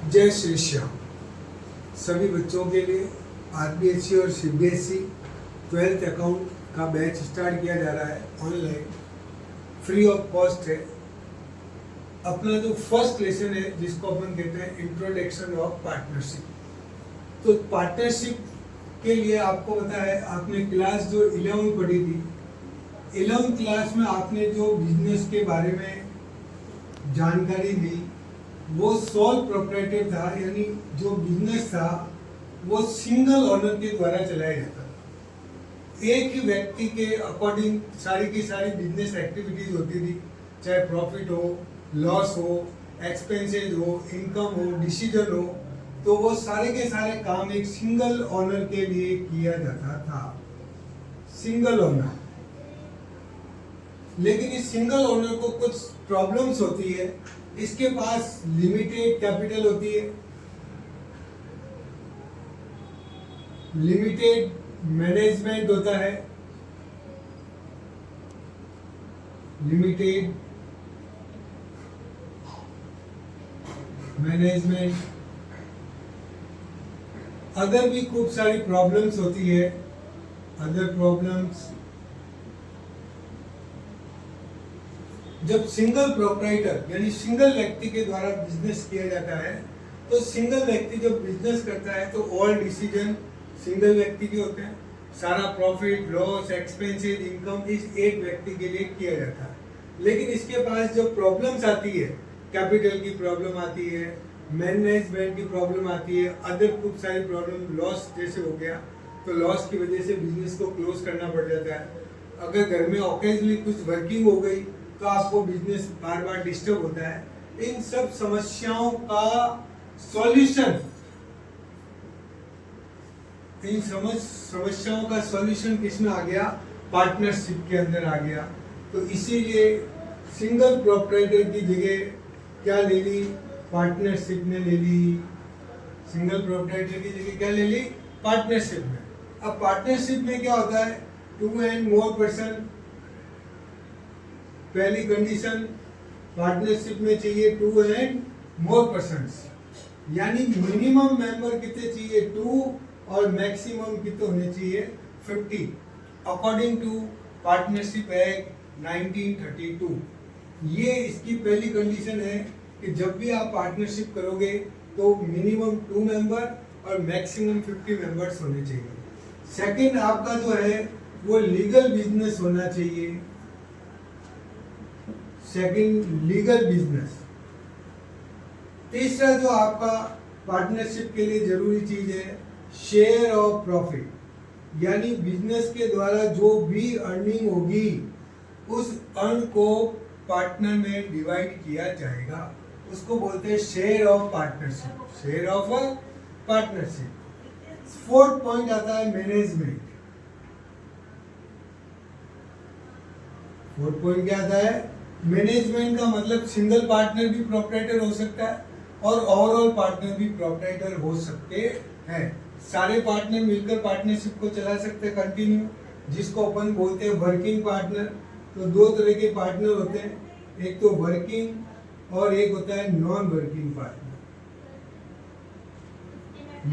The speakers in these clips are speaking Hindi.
जय श्री श्याम। सभी बच्चों के लिए आरबीएससी और सीबीएसई 12th अकाउंट का बैच स्टार्ट किया जा रहा है ऑनलाइन, फ्री ऑफ कॉस्ट है। अपना जो फर्स्ट लेसन है जिसको अपन कहते हैं इंट्रोडक्शन ऑफ पार्टनरशिप। तो पार्टनरशिप के लिए आपको पता है, आपने क्लास जो 11 पढ़ी थी, 11 क्लास में आपने जो बिजनेस के बारे में जानकारी दी वो सोल प्रोप्राइटर था, यानी जो बिजनेस था वो सिंगल ओनर के द्वारा चलाया जाता था। एक ही व्यक्ति के अकॉर्डिंग सारी की सारी बिजनेस एक्टिविटीज होती थी, चाहे प्रॉफिट हो, लॉस हो, एक्सपेंसेस हो, इनकम हो, डिसीजन हो, तो वो सारे के सारे काम एक सिंगल ओनर के लिए किया जाता था, सिंगल ओनर। लेकिन इस सिंगल ओनर को कुछ प्रॉब्लम्स होती है। इसके पास लिमिटेड कैपिटल होती है, लिमिटेड मैनेजमेंट होता है, लिमिटेड मैनेजमेंट, अदर भी खूब सारी प्रॉब्लम्स होती है, अदर प्रॉब्लम्स। जब सिंगल प्रोप्राइटर यानी सिंगल व्यक्ति के द्वारा बिजनेस किया जाता है, तो सिंगल व्यक्ति जब बिजनेस करता है तो ऑल डिसीजन सिंगल व्यक्ति के होते हैं। सारा प्रॉफिट, लॉस, एक्सपेंसेस, इनकम इस एक व्यक्ति के लिए किया जाता है। लेकिन इसके पास जो प्रॉब्लम्स आती है, कैपिटल की प्रॉब्लम आती है, मैनेजमेंट की प्रॉब्लम आती है, अदर खूब सारी प्रॉब्लम, लॉस जैसे हो गया तो लॉस की वजह से बिजनेस को क्लोज करना पड़ जाता है। अगर घर में ऑकेजनली कुछ वर्किंग हो गई तो आपको बिजनेस बार बार डिस्टर्ब होता है। इन सब समस्याओं का सॉल्यूशन, इन समस्याओं का सॉल्यूशन किसमें आ गया? पार्टनरशिप के अंदर आ गया। तो इसीलिए सिंगल प्रोप्राइटर की जगह क्या ले ली? पार्टनरशिप ने ले ली। सिंगल प्रोप्राइटर की जगह क्या ले ली? पार्टनरशिप में। अब पार्टनरशिप में क्या होता है? 2 and more पर्सन। पहली कंडीशन पार्टनरशिप में चाहिए 2 and more persons, यानी मिनिमम मेंबर कितने चाहिए? 2 और मैक्सिमम कितने होने चाहिए? 50 अकॉर्डिंग टू पार्टनरशिप एक्ट 1932। ये इसकी पहली कंडीशन है कि जब भी आप पार्टनरशिप करोगे तो मिनिमम 2 मेंबर और मैक्सिमम 50 मेंबर्स होने चाहिए। सेकंड आपका जो है वो लीगल बिजनेस होना चाहिए। Second legal business. तीसरा जो आपका पार्टनरशिप के लिए जरूरी चीज है, शेयर ऑफ प्रॉफिट, यानी बिजनेस के द्वारा जो भी अर्निंग होगी उस अर्न को पार्टनर में डिवाइड किया जाएगा, उसको बोलते हैं share of partnership, share of partnership. Fourth point आता है मैनेजमेंट। फोर्थ पॉइंट क्या आता है? मैनेजमेंट का मतलब सिंगल पार्टनर भी प्रोप्राइटर हो सकता है और ओवरऑल पार्टनर भी प्रोप्राइटर हो सकते हैं। सारे पार्टनर मिलकर पार्टनरशिप को चला सकते हैं कंटिन्यू, जिसको अपन बोलते हैं वर्किंग पार्टनर। तो 2 तरह के पार्टनर होते हैं, एक तो वर्किंग और एक होता है नॉन वर्किंग पार्टनर।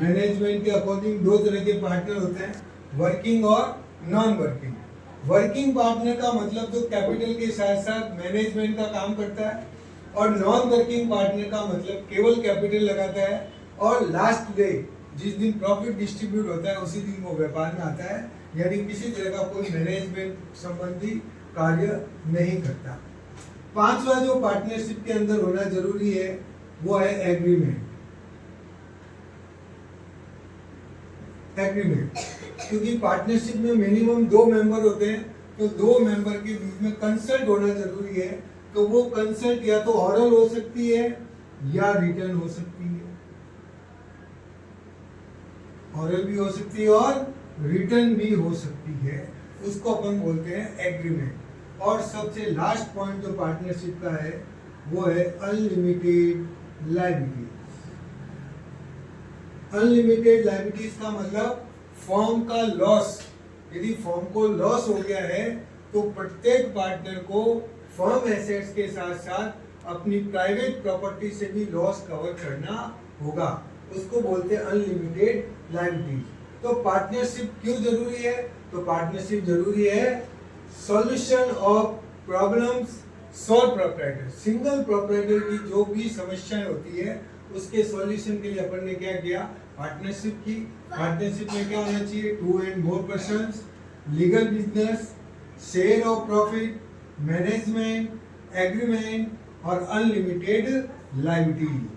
मैनेजमेंट के अकॉर्डिंग 2 तरह के पार्टनर होते हैं, वर्किंग और नॉन वर्किंग। वर्किंग पार्टनर का मतलब जो कैपिटल के साथ साथ मैनेजमेंट का काम करता है, और नॉन वर्किंग पार्टनर का मतलब केवल कैपिटल लगाता है और लास्ट डे जिस दिन प्रॉफिट डिस्ट्रीब्यूट होता है उसी दिन वो व्यापार में आता है, यानी किसी तरह का कोई मैनेजमेंट संबंधी कार्य नहीं करता। पांचवा जो पार्टनरशिप के अंदर होना जरूरी है वो है एग्रीमेंट। एग्रीमेंट, क्योंकि पार्टनरशिप में मिनिमम 2 मेंबर होते हैं, तो 2 मेंबर के बीच में कंसल्ट होना जरूरी है। तो वो कंसल्ट या तो ऑरल हो सकती है या रिटन हो सकती है, ऑरल भी हो सकती है और रिटन भी हो सकती है, उसको अपन बोलते हैं एग्रीमेंट। और सबसे लास्ट पॉइंट जो पार्टनरशिप का है वो है अनलिमिटेड लायबिलिटीज। अनलिमिटेड लायबिलिटीज का मतलब फर्म का लॉस, यदि फर्म को लॉस हो गया है तो प्रत्येक पार्टनर को फर्म एसेट्स के साथ साथ अपनी प्राइवेट प्रॉपर्टी से भी लॉस कवर करना होगा, उसको बोलते हैं अनलिमिटेड लायबिलिटी। तो पार्टनरशिप क्यों जरूरी है? तो पार्टनरशिप जरूरी है solution of problems solve proprietor. Single proprietor की जो भी समस्याएं होती है उसके सॉल्यूशन के लिए अपन ने क्या किया? पार्टनरशिप की। पार्टनरशिप में क्या होना चाहिए? 2 and more persons, legal business, share of profit, management, agreement और अनलिमिटेड लायबिलिटी।